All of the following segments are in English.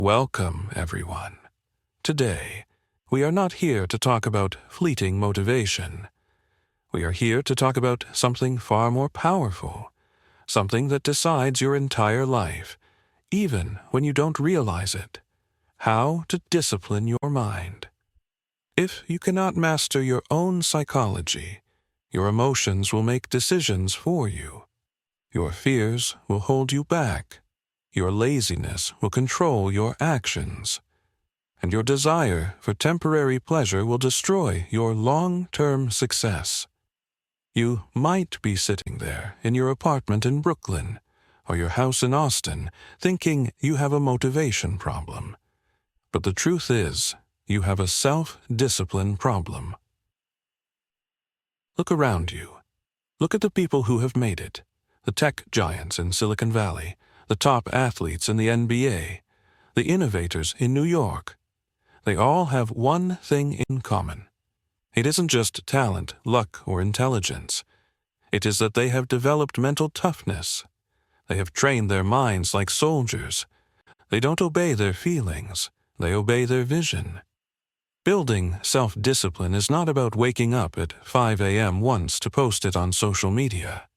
Welcome, everyone. Today, we are not here to talk about fleeting motivation. We are here to talk about something far more powerful, something that decides your entire life, even when you don't realize it. How to discipline your mind. If you cannot master your own psychology, your emotions will make decisions for you. Your fears will hold you back. Your laziness will control your actions. And your desire for temporary pleasure will destroy your long-term success. You might be sitting there in your apartment in Brooklyn or your house in Austin thinking you have a motivation problem. But the truth is, you have a self-discipline problem. Look around you. Look at the people who have made it, the tech giants in Silicon Valley, the top athletes in the NBA, the innovators in New York. They all have one thing in common. It isn't just talent, luck, or intelligence. It is that they have developed mental toughness. They have trained their minds like soldiers. They don't obey their feelings. They obey their vision. Building self-discipline is not about waking up at 5 a.m. once to post it on social media.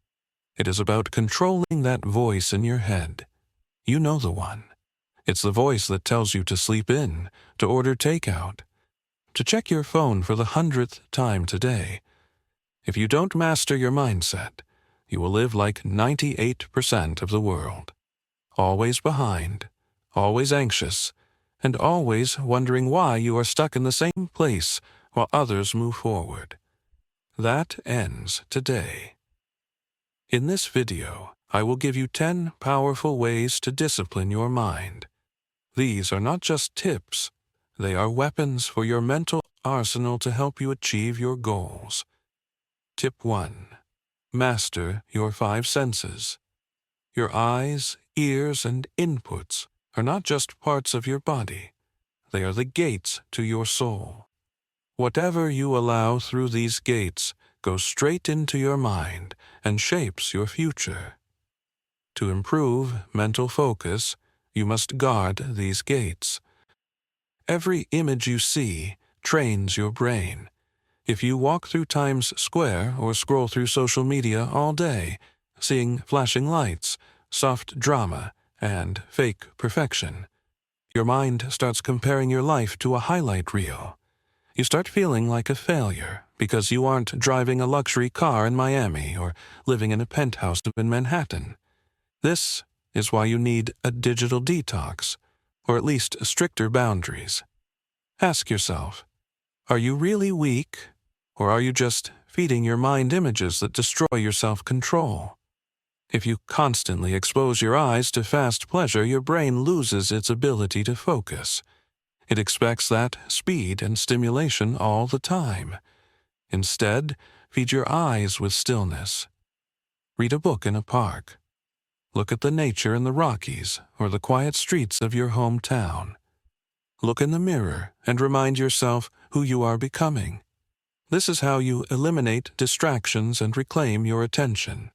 It is about controlling that voice in your head. You know the one. It's the voice that tells you to sleep in, to order takeout, to check your phone for the 100th time today. If you don't master your mindset, you will live like 98% of the world. Always behind, always anxious, and always wondering why you are stuck in the same place while others move forward. That ends today. In this video, I will give you 10 powerful ways to discipline your mind. These are not just tips. They are weapons for your mental arsenal to help you achieve your goals. Tip 1. Master your 5 senses. Your eyes, ears, and inputs are not just parts of your body. They are the gates to your soul. Whatever you allow through these gates goes straight into your mind and shapes your future. To improve mental focus, you must guard these gates. Every image you see trains your brain. If you walk through Times Square or scroll through social media all day, seeing flashing lights, soft drama, and fake perfection, your mind starts comparing your life to a highlight reel. You start feeling like a failure because you aren't driving a luxury car in Miami or living in a penthouse in Manhattan. This is why you need a digital detox, or at least stricter boundaries. Ask yourself, are you really weak, or are you just feeding your mind images that destroy your self-control? If you constantly expose your eyes to fast pleasure, your brain loses its ability to focus. It expects that speed and stimulation all the time. Instead, feed your eyes with stillness. Read a book in a park. Look at the nature in the Rockies or the quiet streets of your hometown. Look in the mirror and remind yourself who you are becoming. This is how you eliminate distractions and reclaim your attention.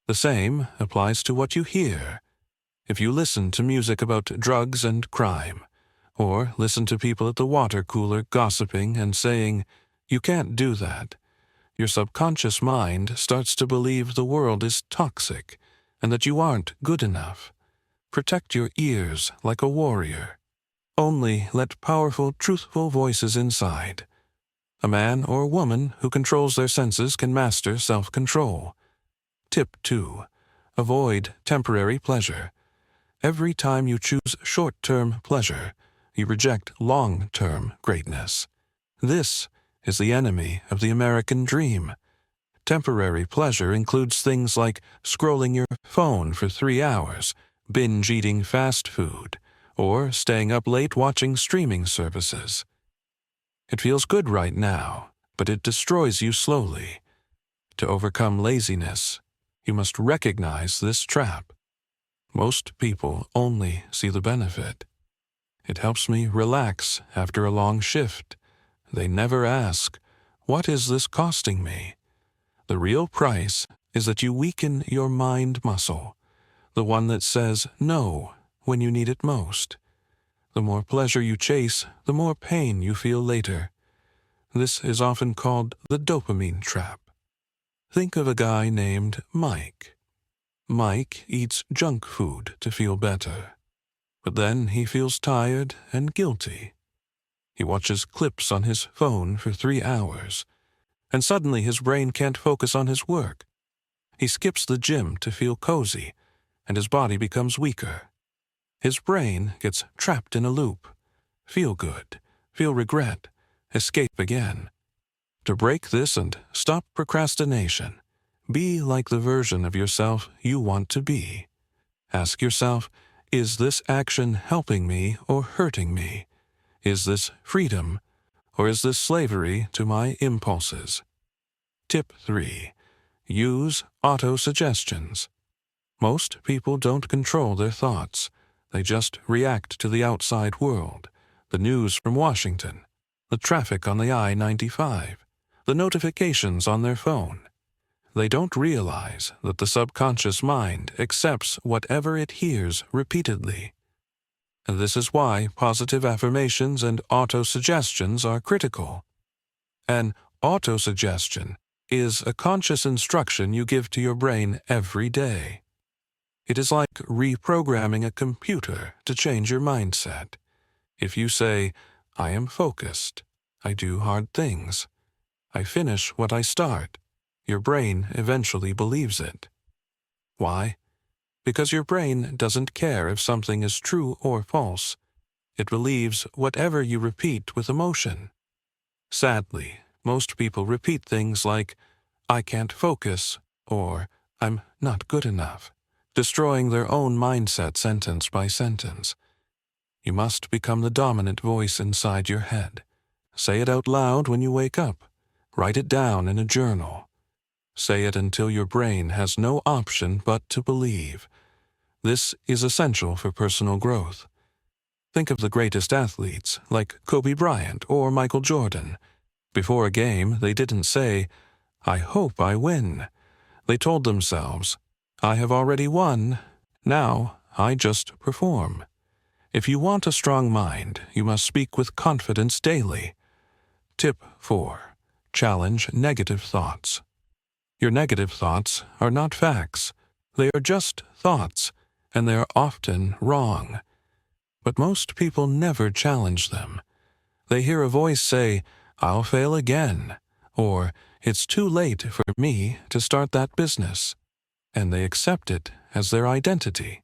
The same applies to what you hear. If you listen to music about drugs and crime, or listen to people at the water cooler gossiping and saying, "You can't do that," your subconscious mind starts to believe the world is toxic and that you aren't good enough. Protect your ears like a warrior. Only let powerful, truthful voices inside. A man or woman who controls their senses can master self-control. Tip 2. Avoid temporary pleasure. Every time you choose short-term pleasure, you reject long-term greatness. This is the enemy of the American dream. Temporary pleasure includes things like scrolling your phone for 3 hours, binge-eating fast food, or staying up late watching streaming services. It feels good right now, but it destroys you slowly. To overcome laziness, you must recognize this trap. Most people only see the benefit. It helps me relax after a long shift. They never ask, "What is this costing me?" The real price is that you weaken your mind muscle, the one that says no when you need it most. The more pleasure you chase, the more pain you feel later. This is often called the dopamine trap. Think of a guy named Mike. Mike eats junk food to feel better. But then he feels tired and guilty. He watches clips on his phone for 3 hours, and suddenly his brain can't focus on his work. He skips the gym to feel cozy, and his body becomes weaker. His brain gets trapped in a loop. Feel good, feel regret, escape again. To break this and stop procrastination, be like the version of yourself you want to be. Ask yourself, is this action helping me or hurting me? Is this freedom, or is this slavery to my impulses? Tip 3. Use auto-suggestions. Most people don't control their thoughts. They just react to the outside world, the news from Washington, the traffic on the I-95, the notifications on their phone. They don't realize that the subconscious mind accepts whatever it hears repeatedly. And this is why positive affirmations and auto-suggestions are critical. An auto-suggestion is a conscious instruction you give to your brain every day. It is like reprogramming a computer to change your mindset. If you say, I am focused, I do hard things, I finish what I start, your brain eventually believes it. Why? Because your brain doesn't care if something is true or false. It believes whatever you repeat with emotion. Sadly, most people repeat things like, I can't focus, or I'm not good enough, destroying their own mindset sentence by sentence. You must become the dominant voice inside your head. Say it out loud when you wake up. Write it down in a journal. Say it until your brain has no option but to believe. This is essential for personal growth. Think of the greatest athletes, like Kobe Bryant or Michael Jordan. Before a game, they didn't say, I hope I win. They told themselves, I have already won. Now I just perform. If you want a strong mind, you must speak with confidence daily. Tip 4. Challenge negative thoughts. Your negative thoughts are not facts. They are just thoughts, and they are often wrong. But most people never challenge them. They hear a voice say, I'll fail again, or it's too late for me to start that business, and they accept it as their identity.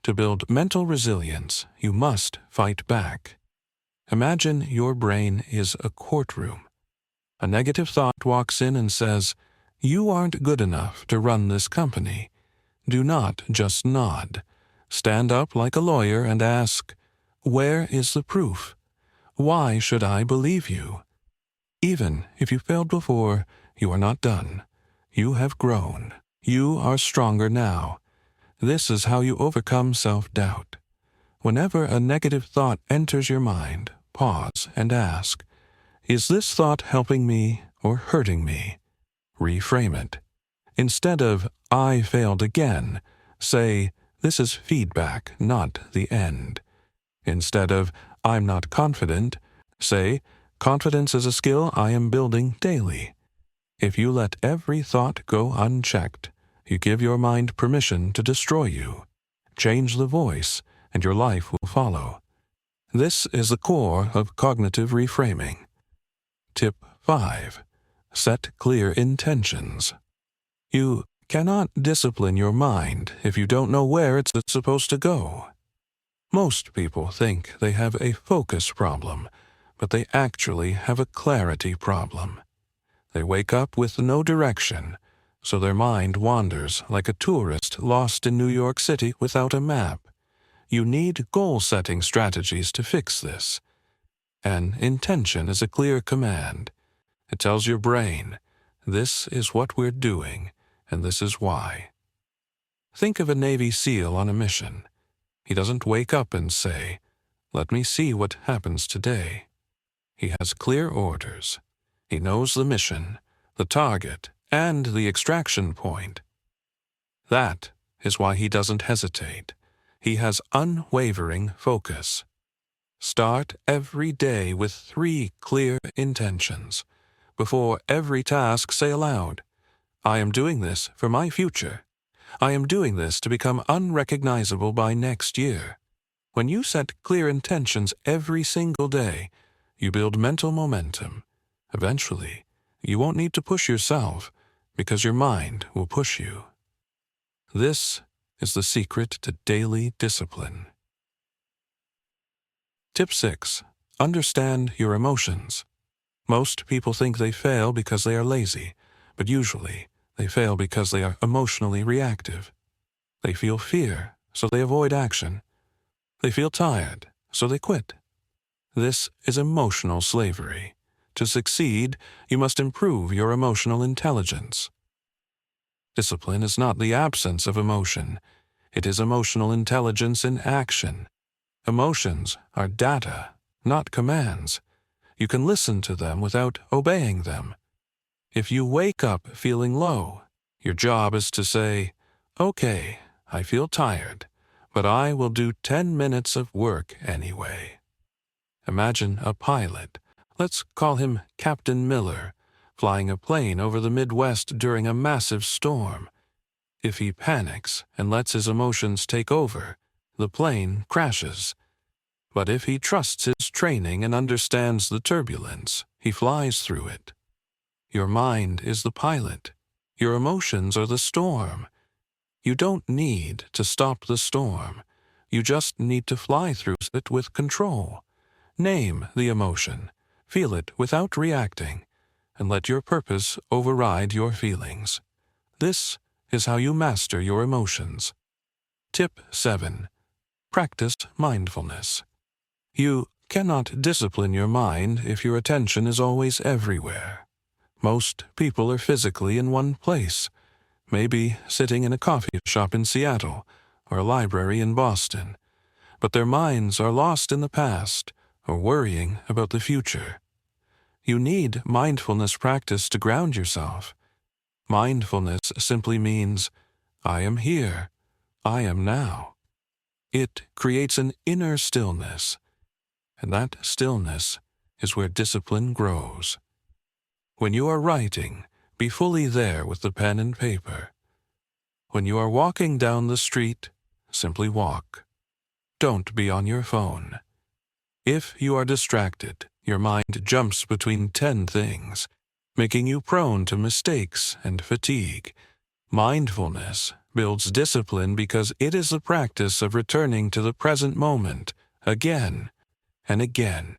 To build mental resilience, you must fight back. Imagine your brain is a courtroom. A negative thought walks in and says, you aren't good enough to run this company. Do not just nod. Stand up like a lawyer and ask, where is the proof? Why should I believe you? Even if you failed before, you are not done. You have grown. You are stronger now. This is how you overcome self-doubt. Whenever a negative thought enters your mind, pause and ask, is this thought helping me or hurting me? Reframe it. Instead of, I failed again, say, this is feedback, not the end. Instead of, I'm not confident, say, confidence is a skill I am building daily. If you let every thought go unchecked, you give your mind permission to destroy you. Change the voice, and your life will follow. This is the core of cognitive reframing. Tip 5. Set clear intentions. You cannot discipline your mind if you don't know where it's supposed to go. Most people think they have a focus problem, but they actually have a clarity problem. They wake up with no direction, so their mind wanders like a tourist lost in New York City without a map. You need goal-setting strategies to fix this. An intention is a clear command. It tells your brain, this is what we're doing, and this is why. Think of a Navy SEAL on a mission. He doesn't wake up and say, let me see what happens today. He has clear orders. He knows the mission, the target, and the extraction point. That is why he doesn't hesitate. He has unwavering focus. Start every day with 3 clear intentions. Before every task, say aloud, I am doing this for my future. I am doing this to become unrecognizable by next year. When you set clear intentions every single day, you build mental momentum. Eventually, you won't need to push yourself because your mind will push you. This is the secret to daily discipline. Tip 6. Understand your emotions. Most people think they fail because they are lazy, but usually they fail because they are emotionally reactive. They feel fear, so they avoid action. They feel tired, so they quit. This is emotional slavery. To succeed, you must improve your emotional intelligence. Discipline is not the absence of emotion. It is emotional intelligence in action. Emotions are data, not commands. You can listen to them without obeying them. If you wake up feeling low, your job is to say, okay, I feel tired, but I will do 10 minutes of work anyway. Imagine a pilot, let's call him Captain Miller, flying a plane over the Midwest during a massive storm. If he panics and lets his emotions take over, the plane crashes. But if he trusts his training and understands the turbulence, he flies through it. Your mind is the pilot. Your emotions are the storm. You don't need to stop the storm. You just need to fly through it with control. Name the emotion, feel it without reacting, and let your purpose override your feelings. This is how you master your emotions. Tip 7. Practice mindfulness. You cannot discipline your mind if your attention is always everywhere. Most people are physically in one place, maybe sitting in a coffee shop in Seattle or a library in Boston, but their minds are lost in the past or worrying about the future. You need mindfulness practice to ground yourself. Mindfulness simply means, I am here, I am now. It creates an inner stillness, and that stillness is where discipline grows. When you are writing, be fully there with the pen and paper. When you are walking down the street, simply walk. Don't be on your phone. If you are distracted, your mind jumps between 10 things, making you prone to mistakes and fatigue. Mindfulness builds discipline because it is the practice of returning to the present moment again and again.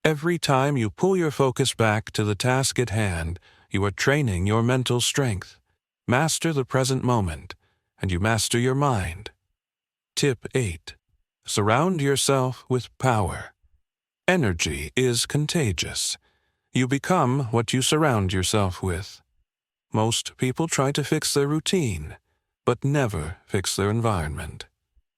Every time you pull your focus back to the task at hand, you are training your mental strength. Master the present moment, and you master your mind. Tip 8. Surround yourself with power. Energy is contagious. You become what you surround yourself with. Most people try to fix their routine, but never fix their environment.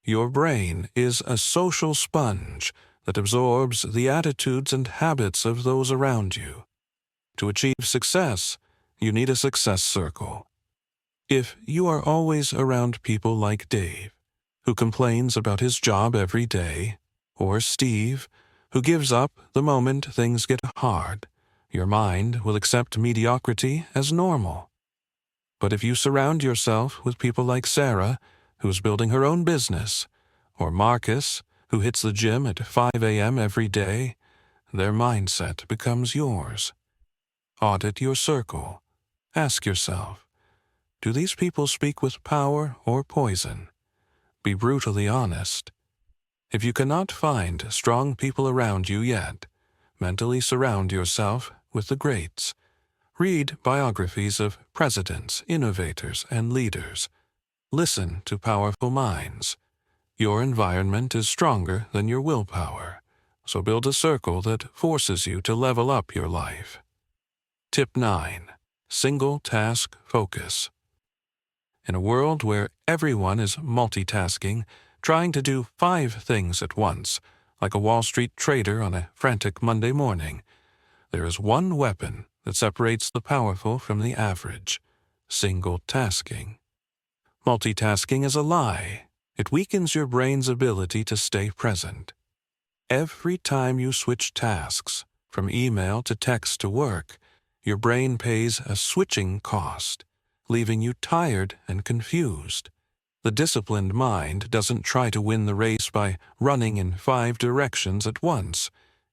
Your brain is a social sponge that absorbs the attitudes and habits of those around you. To achieve success, you need a success circle. If you are always around people like Dave, who complains about his job every day, or Steve, who gives up the moment things get hard, your mind will accept mediocrity as normal. But if you surround yourself with people like Sarah, who's building her own business, or Marcus, who hits the gym at 5 a.m. every day, their mindset becomes yours. Audit your circle. Ask yourself, do these people speak with power or poison? Be brutally honest. If you cannot find strong people around you yet, mentally surround yourself with the greats. Read biographies of presidents, innovators, and leaders. Listen to powerful minds. Your environment is stronger than your willpower, so build a circle that forces you to level up your life. Tip 9. Single task focus. In a world where everyone is multitasking, trying to do 5 things at once, like a Wall Street trader on a frantic Monday morning, there is one weapon that separates the powerful from the average: single tasking. Multitasking is a lie. It weakens your brain's ability to stay present. Every time you switch tasks, from email to text to work, your brain pays a switching cost, leaving you tired and confused. The disciplined mind doesn't try to win the race by running in 5 directions at once.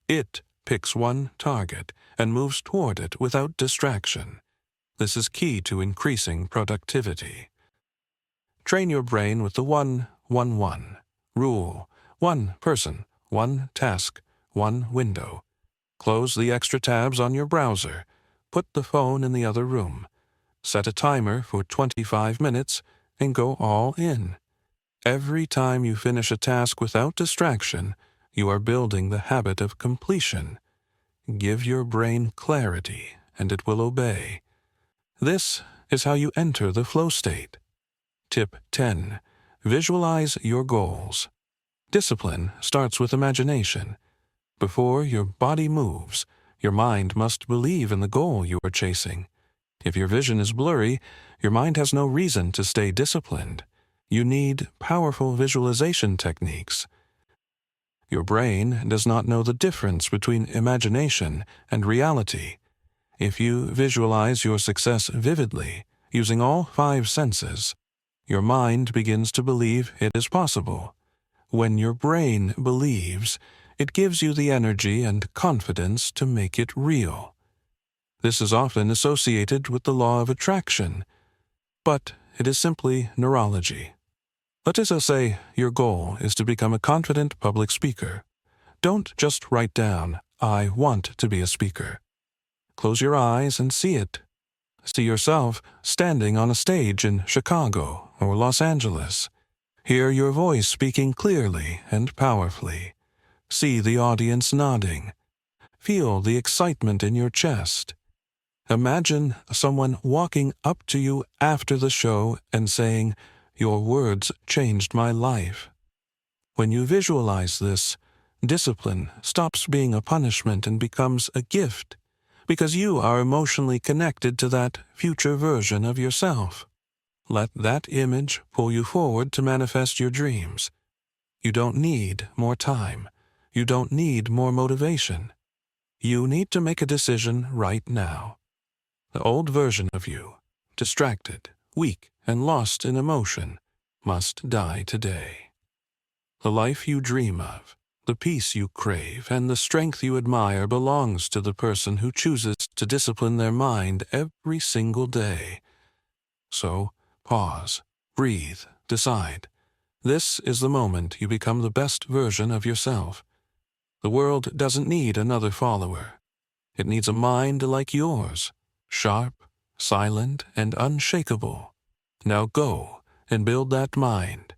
It picks one target and moves toward it without distraction. This is key to increasing productivity. Train your brain with the 1-1-1 rule. One person, one task, one window. Close the extra tabs on your browser. Put the phone in the other room. Set a timer for 25 minutes and go all in. Every time you finish a task without distraction, you are building the habit of completion. Give your brain clarity, and it will obey. This is how you enter the flow state. Tip 10. Visualize your goals. Discipline starts with imagination. Before your body moves, your mind must believe in the goal you are chasing. If your vision is blurry, your mind has no reason to stay disciplined. You need powerful visualization techniques. Your brain does not know the difference between imagination and reality. If you visualize your success vividly, using all 5 senses, your mind begins to believe it is possible. When your brain believes, it gives you the energy and confidence to make it real. This is often associated with the law of attraction, but it is simply neurology. Let us say your goal is to become a confident public speaker. Don't just write down, "I want to be a speaker." Close your eyes and see it. See yourself standing on a stage in Chicago or Los Angeles. Hear your voice speaking clearly and powerfully. See the audience nodding. Feel the excitement in your chest. Imagine someone walking up to you after the show and saying, "Your words changed my life." When you visualize this, discipline stops being a punishment and becomes a gift, because you are emotionally connected to that future version of yourself. Let that image pull you forward to manifest your dreams. You don't need more time. You don't need more motivation. You need to make a decision right now. The old version of you, distracted, weak, and lost in emotion, must die today. The life you dream of, the peace you crave, and the strength you admire belongs to the person who chooses to discipline their mind every single day. So, pause, breathe, decide. This is the moment you become the best version of yourself. The world doesn't need another follower. It needs a mind like yours, sharp, silent, and unshakable. Now go and build that mind.